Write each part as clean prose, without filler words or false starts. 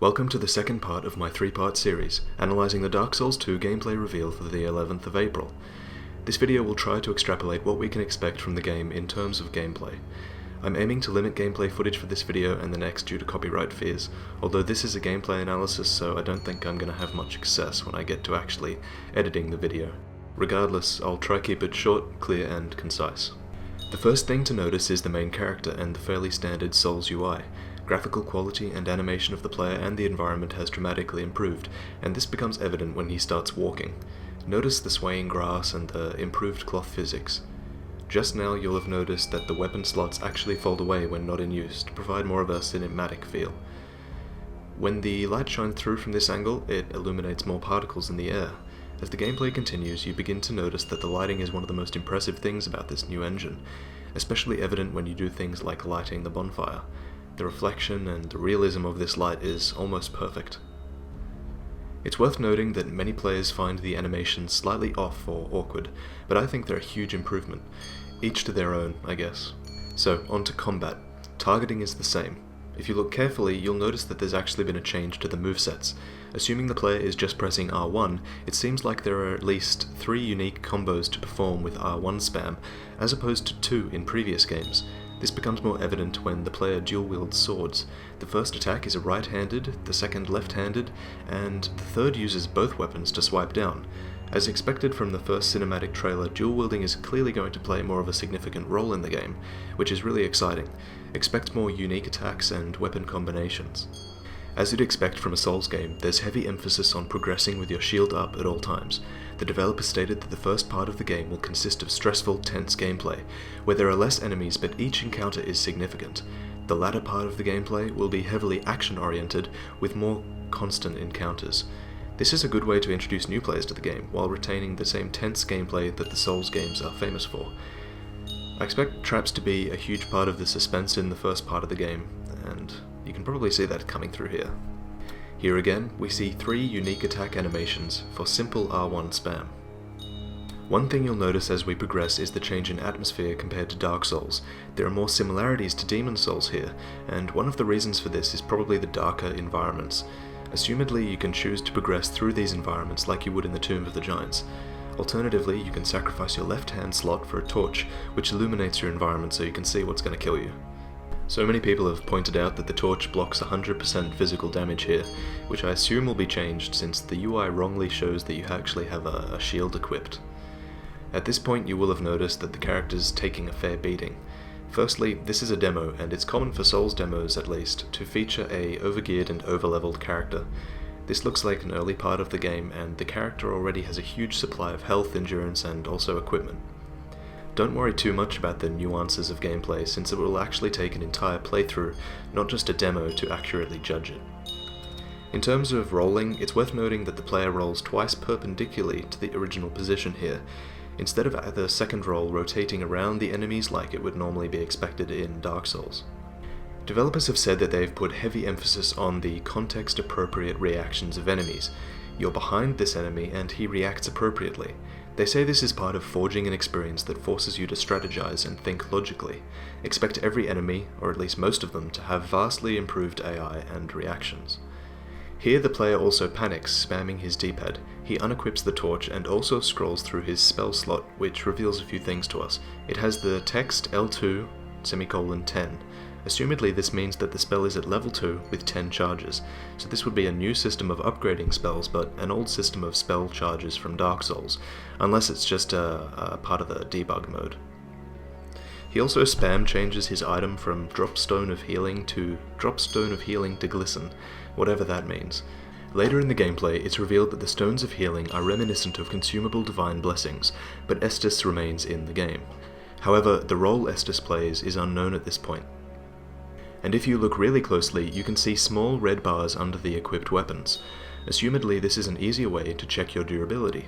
Welcome to the second part of my three-part series, analysing the Dark Souls 2 gameplay reveal for the 11th of April. This video will try to extrapolate what we can expect from the game in terms of gameplay. I'm aiming to limit gameplay footage for this video and the next due to copyright fears, although this is a gameplay analysis so I don't think I'm going to have much success when I get to actually editing the video. Regardless, I'll try keep it short, clear and concise. The first thing to notice is the main character and the fairly standard Souls UI. Graphical quality and animation of the player and the environment has dramatically improved, and this becomes evident when he starts walking. Notice the swaying grass and the improved cloth physics. Just now you'll have noticed that the weapon slots actually fold away when not in use to provide more of a cinematic feel. When the light shines through from this angle, it illuminates more particles in the air. As the gameplay continues, you begin to notice that the lighting is one of the most impressive things about this new engine, especially evident when you do things like lighting the bonfire. The reflection and the realism of this light is almost perfect. It's worth noting that many players find the animations slightly off or awkward, but I think they're a huge improvement. Each to their own, I guess. So, on to combat. Targeting is the same. If you look carefully, you'll notice that there's actually been a change to the movesets. Assuming the player is just pressing R1, it seems like there are at least 3 unique combos to perform with R1 spam, as opposed to 2 in previous games. This becomes more evident when the player dual-wields swords. The first attack is a right-handed, the second left-handed, and the third uses both weapons to swipe down. As expected from the first cinematic trailer, dual-wielding is clearly going to play more of a significant role in the game, which is really exciting. Expect more unique attacks and weapon combinations. As you'd expect from a Souls game, there's heavy emphasis on progressing with your shield up at all times. The developers stated that the first part of the game will consist of stressful, tense gameplay, where there are less enemies but each encounter is significant. The latter part of the gameplay will be heavily action-oriented, with more constant encounters. This is a good way to introduce new players to the game, while retaining the same tense gameplay that the Souls games are famous for. I expect traps to be a huge part of the suspense in the first part of the game, and you can probably see that coming through here. Here again, we see 3 unique attack animations for simple R1 spam. One thing you'll notice as we progress is the change in atmosphere compared to Dark Souls. There are more similarities to Demon Souls here, and one of the reasons for this is probably the darker environments. Assumedly, you can choose to progress through these environments like you would in the Tomb of the Giants. Alternatively, you can sacrifice your left-hand slot for a torch, which illuminates your environment so you can see what's going to kill you. So many people have pointed out that the torch blocks 100% physical damage here, which I assume will be changed since the UI wrongly shows that you actually have a shield equipped. At this point you will have noticed that the character's taking a fair beating. Firstly, this is a demo, and it's common for Souls demos at least, to feature a overgeared and overleveled character. This looks like an early part of the game, and the character already has a huge supply of health, endurance, and also equipment. Don't worry too much about the nuances of gameplay, since it will actually take an entire playthrough, not just a demo, to accurately judge it. In terms of rolling, it's worth noting that the player rolls twice perpendicularly to the original position here, instead of the second roll rotating around the enemies like it would normally be expected in Dark Souls. Developers have said that they've put heavy emphasis on the context-appropriate reactions of enemies. You're behind this enemy and he reacts appropriately. They say this is part of forging an experience that forces you to strategize and think logically. Expect every enemy, or at least most of them, to have vastly improved AI and reactions. Here the player also panics, spamming his D-pad. He unequips the torch and also scrolls through his spell slot, which reveals a few things to us. It has the text L2, ;10. Assumedly this means that the spell is at level 2 with 10 charges, so this would be a new system of upgrading spells but an old system of spell charges from Dark Souls, unless it's just a part of the debug mode. He also spam changes his item from Dropstone of Healing to Dropstone of Healing to Glisten, whatever that means. Later in the gameplay, it's revealed that the Stones of Healing are reminiscent of consumable divine blessings, but Estus remains in the game. However, the role Estus plays is unknown at this point. And if you look really closely, you can see small red bars under the equipped weapons. Assumedly, this is an easier way to check your durability.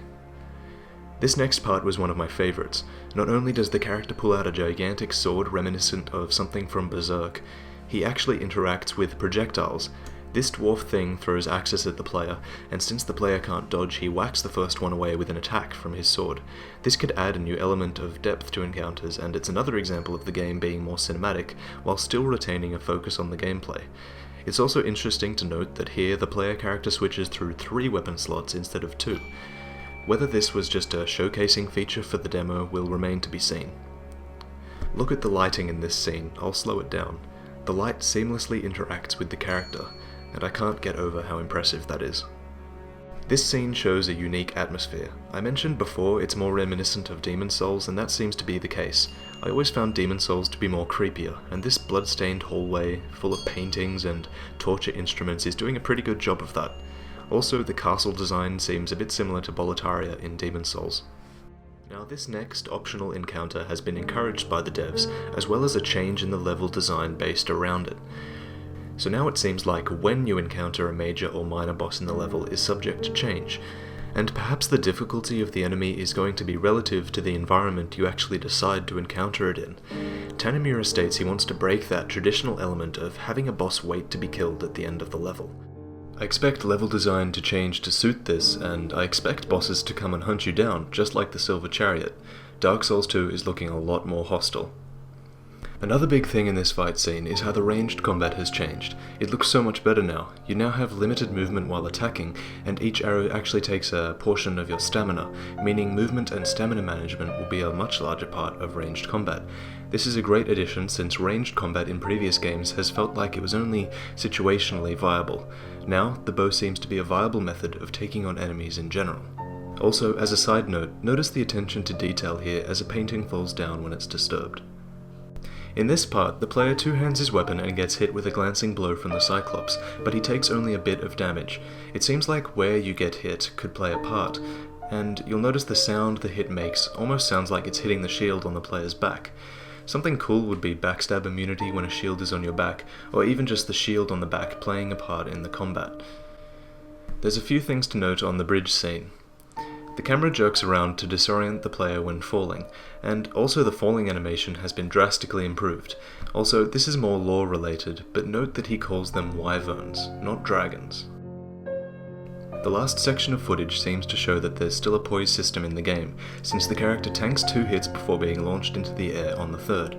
This next part was one of my favorites. Not only does the character pull out a gigantic sword reminiscent of something from Berserk, he actually interacts with projectiles. This dwarf thing throws axes at the player, and since the player can't dodge, he whacks the first one away with an attack from his sword. This could add a new element of depth to encounters, and it's another example of the game being more cinematic, while still retaining a focus on the gameplay. It's also interesting to note that here the player character switches through 3 weapon slots instead of 2. Whether this was just a showcasing feature for the demo will remain to be seen. Look at the lighting in this scene, I'll slow it down. The light seamlessly interacts with the character, and I can't get over how impressive that is. This scene shows a unique atmosphere. I mentioned before it's more reminiscent of Demon Souls, and that seems to be the case. I always found Demon Souls to be more creepier, and this blood-stained hallway, full of paintings and torture instruments, is doing a pretty good job of that. Also, the castle design seems a bit similar to Boletaria in Demon Souls. Now this next optional encounter has been encouraged by the devs, as well as a change in the level design based around it. So now it seems like when you encounter a major or minor boss in the level is subject to change, and perhaps the difficulty of the enemy is going to be relative to the environment you actually decide to encounter it in. Tanimura states he wants to break that traditional element of having a boss wait to be killed at the end of the level. I expect level design to change to suit this, and I expect bosses to come and hunt you down, just like the Silver Chariot. Dark Souls 2 is looking a lot more hostile. Another big thing in this fight scene is how the ranged combat has changed. It looks so much better now. You now have limited movement while attacking, and each arrow actually takes a portion of your stamina, meaning movement and stamina management will be a much larger part of ranged combat. This is a great addition since ranged combat in previous games has felt like it was only situationally viable. Now, the bow seems to be a viable method of taking on enemies in general. Also, as a side note, notice the attention to detail here as a painting falls down when it's disturbed. In this part, the player two-hands his weapon and gets hit with a glancing blow from the Cyclops, but he takes only a bit of damage. It seems like where you get hit could play a part, and you'll notice the sound the hit makes almost sounds like it's hitting the shield on the player's back. Something cool would be backstab immunity when a shield is on your back, or even just the shield on the back playing a part in the combat. There's a few things to note on the bridge scene. The camera jerks around to disorient the player when falling, and also the falling animation has been drastically improved. Also, this is more lore related, but note that he calls them wyverns, not dragons. The last section of footage seems to show that there's still a poise system in the game, since the character tanks 2 hits before being launched into the air on the 3rd.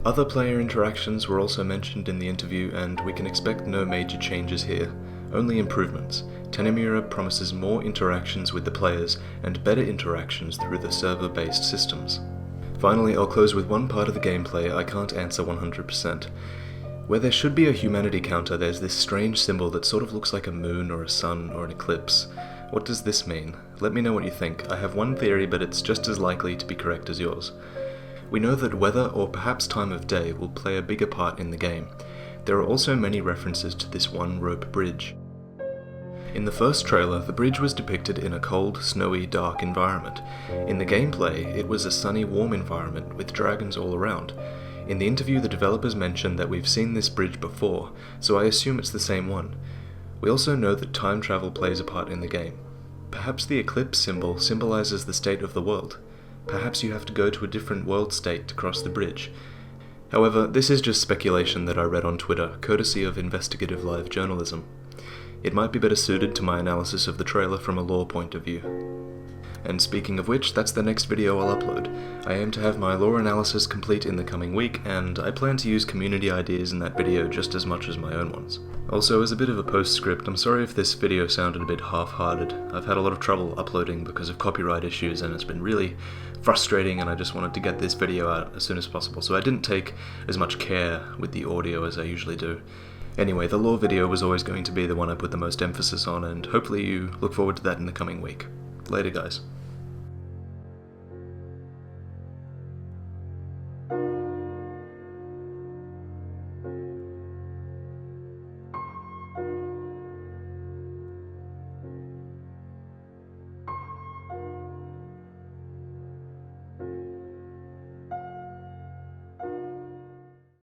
Other player interactions were also mentioned in the interview, and we can expect no major changes here, only improvements. Tanimura promises more interactions with the players, and better interactions through the server-based systems. Finally, I'll close with one part of the gameplay I can't answer 100%. Where there should be a humanity counter, there's this strange symbol that sort of looks like a moon or a sun or an eclipse. What does this mean? Let me know what you think. I have one theory, but it's just as likely to be correct as yours. We know that weather or perhaps time of day will play a bigger part in the game. There are also many references to this one rope bridge. In the first trailer, the bridge was depicted in a cold, snowy, dark environment. In the gameplay, it was a sunny, warm environment with dragons all around. In the interview, the developers mentioned that we've seen this bridge before, so I assume it's the same one. We also know that time travel plays a part in the game. Perhaps the eclipse symbol symbolizes the state of the world. Perhaps you have to go to a different world state to cross the bridge. However, this is just speculation that I read on Twitter, courtesy of investigative live journalism. It might be better suited to my analysis of the trailer from a lore point of view. And speaking of which, that's the next video I'll upload. I aim to have my lore analysis complete in the coming week, and I plan to use community ideas in that video just as much as my own ones. Also, as a bit of a postscript, I'm sorry if this video sounded a bit half-hearted. I've had a lot of trouble uploading because of copyright issues, and it's been really frustrating, and I just wanted to get this video out as soon as possible, so I didn't take as much care with the audio as I usually do. Anyway, the lore video was always going to be the one I put the most emphasis on, and hopefully you look forward to that in the coming week. Later, guys.